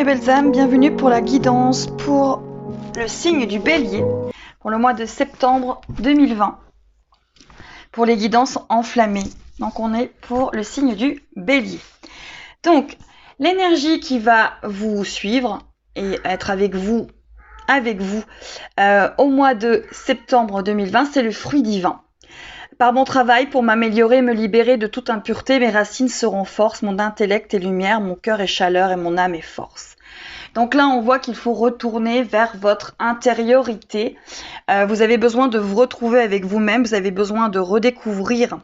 mes belles âmes, bienvenue pour la guidance pour le signe du Bélier pour le mois de septembre 2020 pour les guidances enflammées. Donc on est pour le signe du Bélier. Donc l'énergie qui va vous suivre et être avec vous au mois de septembre 2020, c'est le fruit divin. Par mon travail, pour m'améliorer, me libérer de toute impureté, mes racines seront force, mon intellect est lumière, mon cœur est chaleur et mon âme est force. Donc là, on voit qu'il faut retourner vers votre intériorité. Vous avez besoin de vous retrouver avec vous-même, vous avez besoin de redécouvrir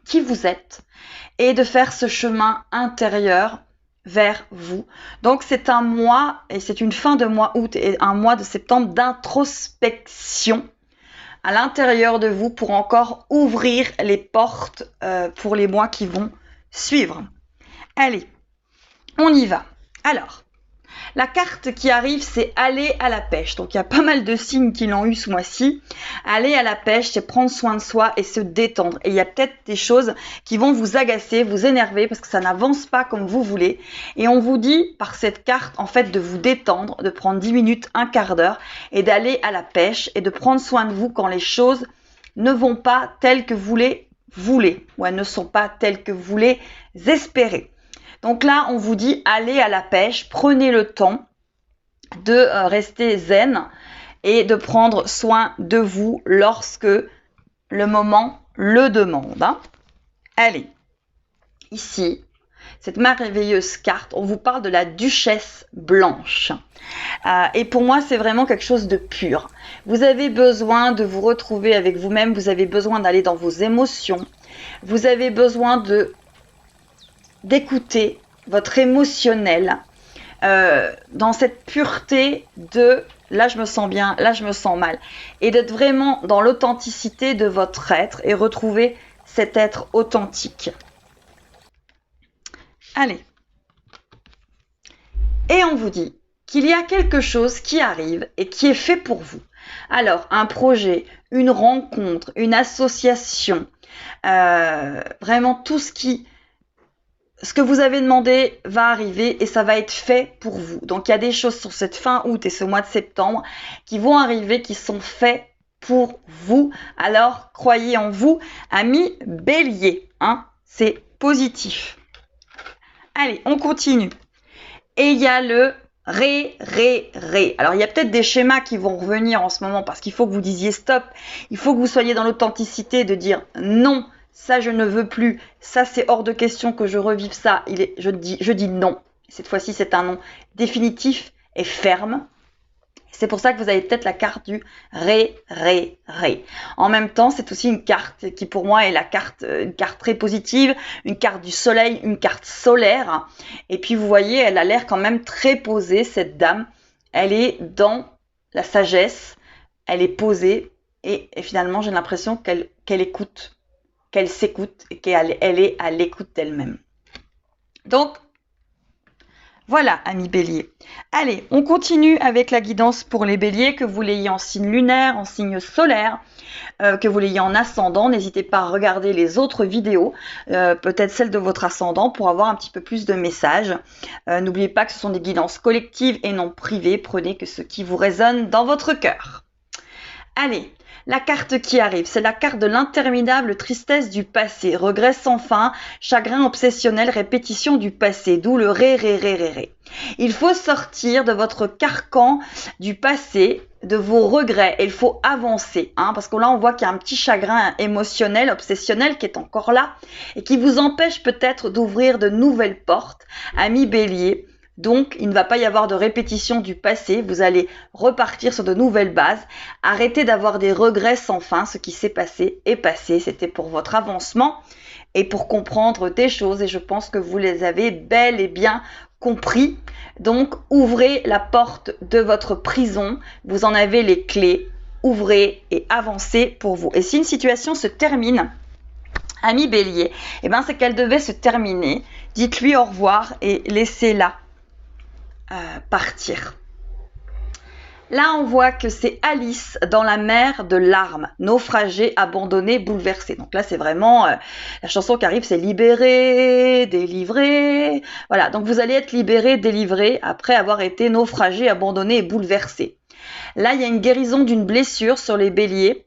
qui vous êtes et de faire ce chemin intérieur vers vous. Donc c'est un mois, et c'est une fin de mois août et un mois de septembre d'introspection à l'intérieur de vous pour encore ouvrir les portes pour les mois qui vont suivre. Allez, on y va. Alors, la carte qui arrive, c'est aller à la pêche. Donc, il y a pas mal de signes qui l'ont eu ce mois-ci. Aller à la pêche, c'est prendre soin de soi et se détendre. Et il y a peut-être des choses qui vont vous agacer, vous énerver parce que ça n'avance pas comme vous voulez. Et on vous dit par cette carte, en fait, de vous détendre, de prendre 10 minutes, un quart d'heure et d'aller à la pêche et de prendre soin de vous quand les choses ne vont pas telles que vous les voulez ou elles ne sont pas telles que vous les espérez. Donc là, on vous dit allez à la pêche, prenez le temps de rester zen et de prendre soin de vous lorsque le moment le demande. Allez, ici, cette merveilleuse carte, on vous parle de la duchesse blanche. Et pour moi, c'est vraiment quelque chose de pur. Vous avez besoin de vous retrouver avec vous-même, vous avez besoin d'aller dans vos émotions, vous avez besoin d'écouter votre émotionnel dans cette pureté de là je me sens bien, là je me sens mal et d'être vraiment dans l'authenticité de votre être et retrouver cet être authentique. Allez. Et on vous dit qu'il y a quelque chose qui arrive et qui est fait pour vous. Alors, un projet, une rencontre, une association, vraiment tout ce que vous avez demandé va arriver et ça va être fait pour vous. Donc, il y a des choses sur cette fin août et ce mois de septembre qui vont arriver, qui sont faits pour vous. Alors, croyez en vous, amis Bélier. C'est positif. Allez, on continue. Et il y a le ré. Alors, il y a peut-être des schémas qui vont revenir en ce moment parce qu'il faut que vous disiez stop. Il faut que vous soyez dans l'authenticité de dire non. Ça, je ne veux plus. Ça, c'est hors de question que je revive ça. Je dis non. Cette fois-ci, c'est un non définitif et ferme. C'est pour ça que vous avez peut-être la carte du ré. En même temps, c'est aussi une carte qui, pour moi, est une carte très positive, une carte du soleil, une carte solaire. Et puis, vous voyez, elle a l'air quand même très posée, cette dame. Elle est dans la sagesse, elle est posée. Et finalement, j'ai l'impression qu'elle écoute, qu'elle s'écoute et qu'elle est à l'écoute d'elle-même. Donc, voilà, amis béliers. Allez, on continue avec la guidance pour les béliers, que vous l'ayez en signe lunaire, en signe solaire, que vous l'ayez en ascendant. N'hésitez pas à regarder les autres vidéos, peut-être celle de votre ascendant, pour avoir un petit peu plus de messages. N'oubliez pas que ce sont des guidances collectives et non privées. Prenez que ce qui vous résonne dans votre cœur. Allez, la carte qui arrive, c'est la carte de l'interminable tristesse du passé, regret sans fin, chagrin obsessionnel, répétition du passé, d'où le ré. Il faut sortir de votre carcan du passé, de vos regrets, et il faut avancer, parce que là on voit qu'il y a un petit chagrin émotionnel, obsessionnel qui est encore là, et qui vous empêche peut-être d'ouvrir de nouvelles portes, amis bélier. Donc, il ne va pas y avoir de répétition du passé. Vous allez repartir sur de nouvelles bases. Arrêtez d'avoir des regrets sans fin. Ce qui s'est passé est passé. C'était pour votre avancement et pour comprendre des choses. Et je pense que vous les avez bel et bien compris. Donc, ouvrez la porte de votre prison. Vous en avez les clés. Ouvrez et avancez pour vous. Et si une situation se termine, ami bélier, c'est qu'elle devait se terminer. Dites-lui au revoir et laissez-la partir. Là, on voit que c'est Alice dans la mer de larmes, naufragée, abandonnée, bouleversée. Donc là, c'est vraiment la chanson qui arrive, c'est libéré, délivré. Voilà, donc vous allez être libéré, délivré après avoir été naufragé, abandonné et bouleversé. Là, il y a une guérison d'une blessure sur les béliers.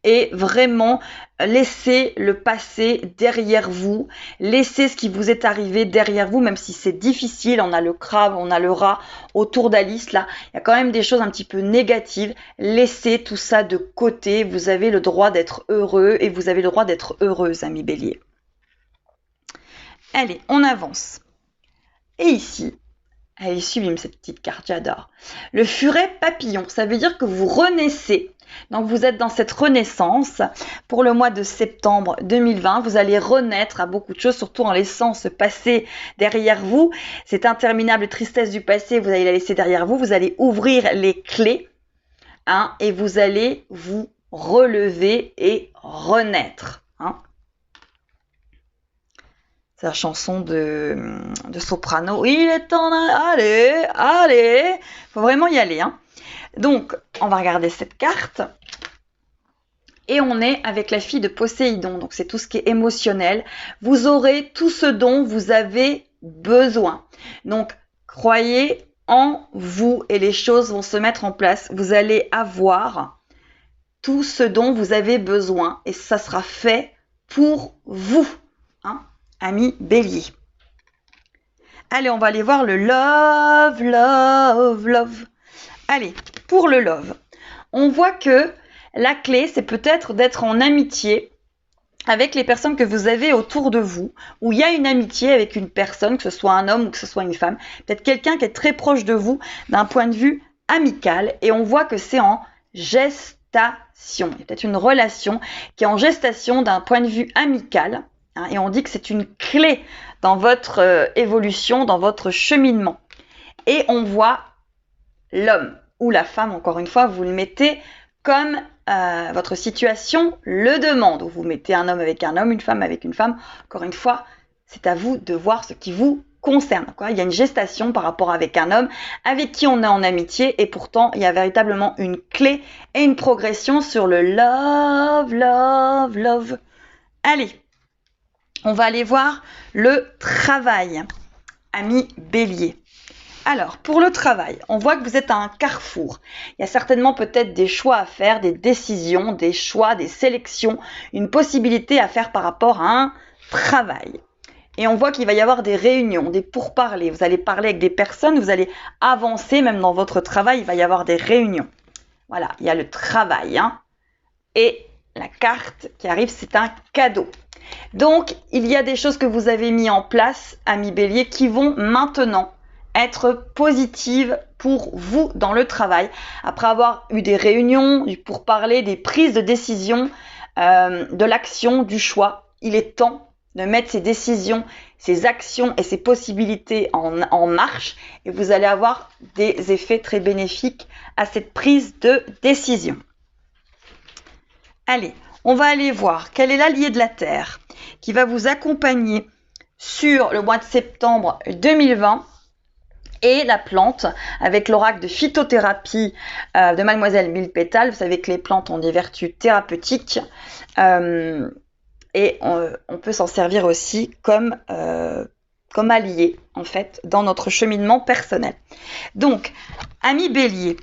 Et vraiment, laissez le passé derrière vous, laissez ce qui vous est arrivé derrière vous, même si c'est difficile, on a le crabe, on a le rat autour d'Alice, là, il y a quand même des choses un petit peu négatives, laissez tout ça de côté, vous avez le droit d'être heureux et vous avez le droit d'être heureuse, amis bélier. Allez, on avance. Et ici, elle est sublime cette petite carte, j'adore. Le furet papillon, ça veut dire que vous renaissez. Donc vous êtes dans cette renaissance pour le mois de septembre 2020. Vous allez renaître à beaucoup de choses, surtout en laissant ce passé derrière vous. Cette interminable tristesse du passé, vous allez la laisser derrière vous. Vous allez ouvrir les clés et vous allez vous relever et renaître. C'est la chanson de Soprano. Il est temps d'aller, allez, faut vraiment y aller. Donc, on va regarder cette carte. Et on est avec la fille de Poséidon. Donc, c'est tout ce qui est émotionnel. Vous aurez tout ce dont vous avez besoin. Donc, croyez en vous et les choses vont se mettre en place. Vous allez avoir tout ce dont vous avez besoin et ça sera fait pour vous. Amis bélier. Allez, on va aller voir le love, love, love. Allez, pour le love, on voit que la clé, c'est peut-être d'être en amitié avec les personnes que vous avez autour de vous, où il y a une amitié avec une personne, que ce soit un homme ou que ce soit une femme, peut-être quelqu'un qui est très proche de vous d'un point de vue amical, et on voit que c'est en gestation. Il y a peut-être une relation qui est en gestation d'un point de vue amical, et on dit que c'est une clé dans votre évolution, dans votre cheminement. Et on voit l'homme ou la femme, encore une fois, vous le mettez comme votre situation le demande. Vous mettez un homme avec un homme, une femme avec une femme. Encore une fois, c'est à vous de voir ce qui vous concerne. Il y a une gestation par rapport avec un homme avec qui on est en amitié et pourtant, il y a véritablement une clé et une progression sur le love, love, love. Allez, on va aller voir le travail, ami bélier. Alors, pour le travail, on voit que vous êtes à un carrefour. Il y a certainement peut-être des choix à faire, des décisions, des choix, des sélections, une possibilité à faire par rapport à un travail. Et on voit qu'il va y avoir des réunions, des pourparlers. Vous allez parler avec des personnes, vous allez avancer, même dans votre travail, il va y avoir des réunions. Voilà, il y a le travail. Et la carte qui arrive, c'est un cadeau. Donc, il y a des choses que vous avez mis en place, amis bélier, qui vont maintenant être positives pour vous dans le travail. Après avoir eu des réunions, pour parler des prises de décision, de l'action, du choix, il est temps de mettre ces décisions, ces actions et ces possibilités en marche et vous allez avoir des effets très bénéfiques à cette prise de décision. Allez, on va aller voir quel est l'allié de la Terre qui va vous accompagner sur le mois de septembre 2020 et la plante avec l'oracle de phytothérapie de Mademoiselle Mille Pétales. Vous savez que les plantes ont des vertus thérapeutiques et on peut s'en servir aussi comme allié en fait dans notre cheminement personnel. Donc, ami Bélier,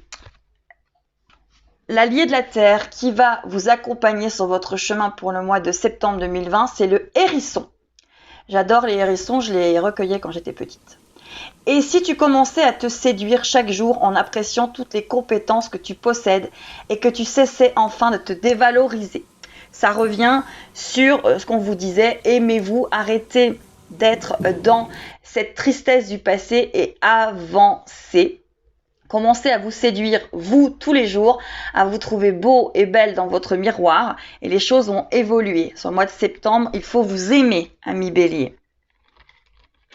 l'allié de la Terre qui va vous accompagner sur votre chemin pour le mois de septembre 2020, c'est le hérisson. J'adore les hérissons, je les recueillais quand j'étais petite. Et si tu commençais à te séduire chaque jour en appréciant toutes les compétences que tu possèdes et que tu cessais enfin de te dévaloriser, ça revient sur ce qu'on vous disait, aimez-vous, arrêtez d'être dans cette tristesse du passé et avancez. Commencez à vous séduire, vous, tous les jours, à vous trouver beau et belle dans votre miroir et les choses vont évoluer. Sur le mois de septembre, il faut vous aimer, ami Bélier.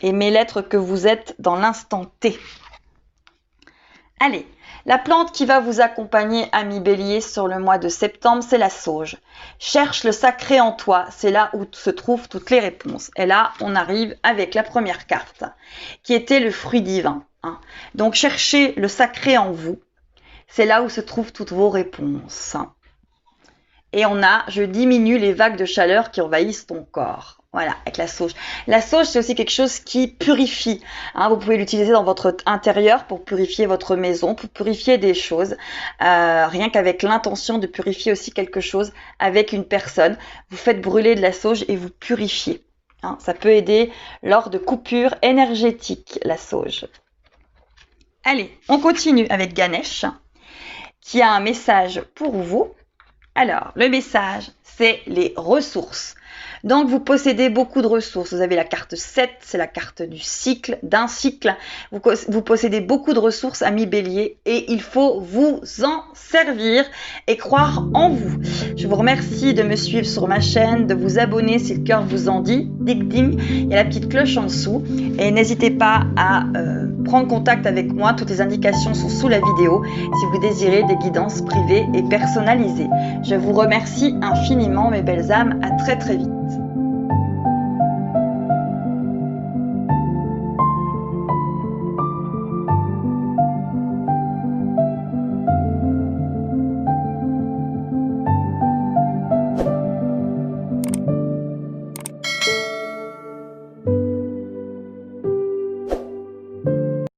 Aimez l'être que vous êtes dans l'instant T. Allez, la plante qui va vous accompagner, ami Bélier, sur le mois de septembre, c'est la sauge. Cherche le sacré en toi, c'est là où se trouvent toutes les réponses. Et là, on arrive avec la première carte, qui était le fruit divin. Donc, cherchez le sacré en vous. C'est là où se trouvent toutes vos réponses. Et on a, je diminue les vagues de chaleur qui envahissent ton corps. Voilà, avec la sauge. La sauge, c'est aussi quelque chose qui purifie. Hein, vous pouvez l'utiliser dans votre intérieur pour purifier votre maison, pour purifier des choses. Rien qu'avec l'intention de purifier aussi quelque chose avec une personne. Vous faites brûler de la sauge et vous purifiez. Hein, ça peut aider lors de coupures énergétiques, la sauge. Allez, on continue avec Ganesh, qui a un message pour vous. Alors, le message, c'est les ressources. Donc, vous possédez beaucoup de ressources. Vous avez la carte 7, c'est la carte du cycle, d'un cycle. Vous possédez beaucoup de ressources, amis bélier, et il faut vous en servir et croire en vous. Je vous remercie de me suivre sur ma chaîne, de vous abonner si le cœur vous en dit. Ding ding, il y a la petite cloche en dessous. Et n'hésitez pas à prendre contact avec moi. Toutes les indications sont sous la vidéo si vous désirez des guidances privées et personnalisées. Je vous remercie infiniment, mes belles âmes. À très très vite.